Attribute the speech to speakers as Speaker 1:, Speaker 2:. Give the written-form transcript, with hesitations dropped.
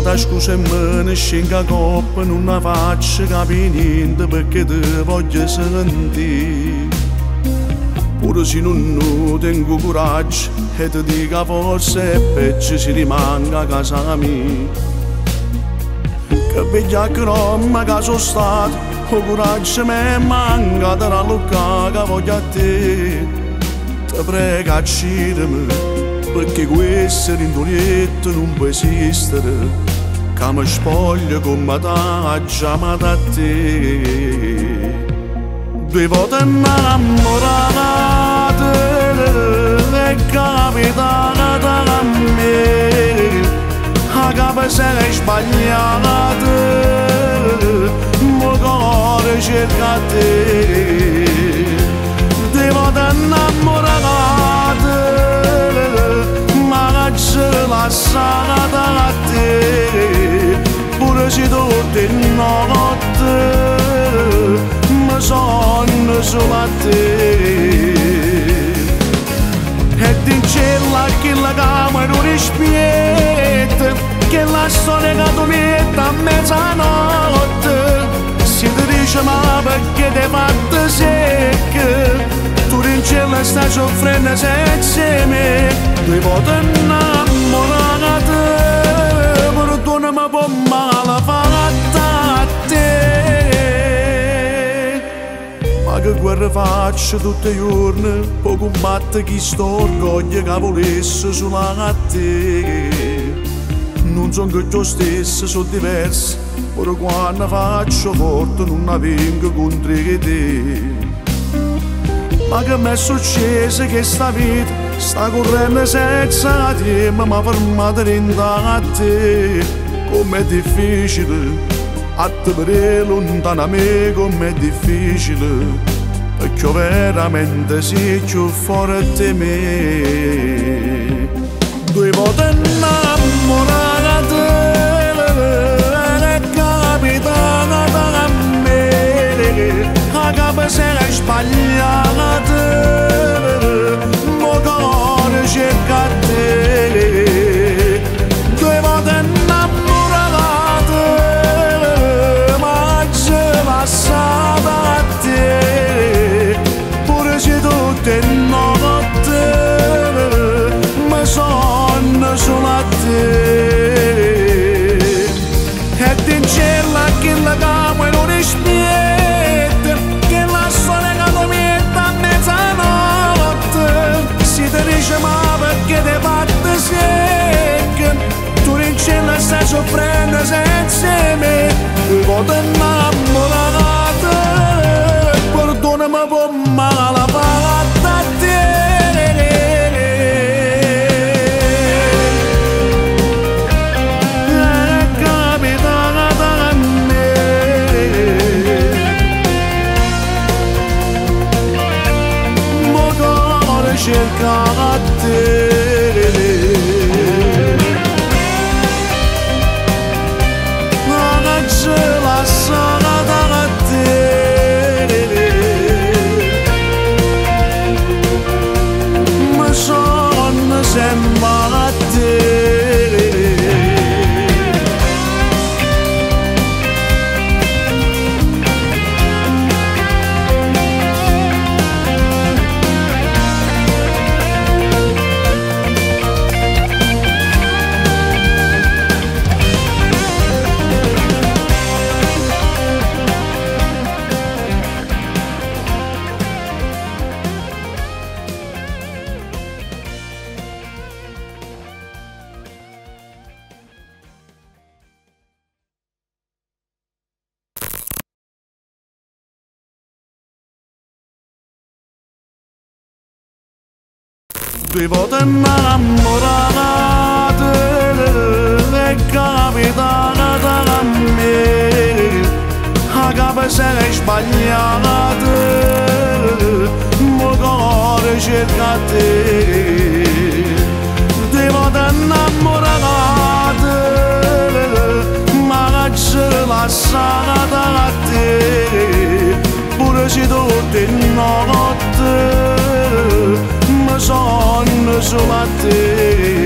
Speaker 1: da scusa in mano, scinga coppa, non la faccio capire niente perché ti voglio sentire. Pure se non tengo coraggio e ti dico forse è peggio se rimanga a casa mia. Che vigliaccherò che sono stato, il coraggio mi è mancato dalla lucca che voglio a te. Ti prego accidimi, perché questo rindolietto non può esistere, che mi spoglio come t'ha chiamato a te. Due volte innamorata è capitata a me, a capo sei sbagliata, mo cuore cerca te. Due volte innamorata ma c'è lasciata a te, pure se tutte notte mi sonno solo a te. E in cielo che la cama non rispetta, che la storia che tu metti a mezzanotte, si ti dice ma perché ti hai fatto secca, tu in cielo stai soffrendo senza me. Due volte innamorata, perdonami un po' male fatta a te. Ma che guerra faccio tutti i giorni, poi combatto chi sto orgoglio che volesse solo a te. Non sono che io stesso, sono diverso, ora quando faccio forte non la vengo contro te. Ma che mi è successo che sta vita sta correndo senza tempo, ma fermata dentro a te. Com'è difficile a te vedere lontano a me, com'è difficile, perché io veramente sei più forte di me. Due volte innamorata è capitata a me, a capo sei sbagliata, mo cuore cerca te. Due volte innamorata ma c'è passata a te, pure se tutte notte mi sonno solo a te. Ed in cielo che la cama non rispetta, che la storia che tu metti a mezzanotte, si ti dice ma perché ti hai fatto secca, tu in cielo stai soffrendo senza me. Due volte innamorata, perdonami un po' male fatta a te. Cerca a te, ma c'è la sanata a te, ma sono sempre a te. Due volte innamorata è capitata a me, a capo sei sbagliata, mo cuore cerca te. Due volte innamorata ma c'è lasciata a te, pure se tutte notte mi sonno solo a te.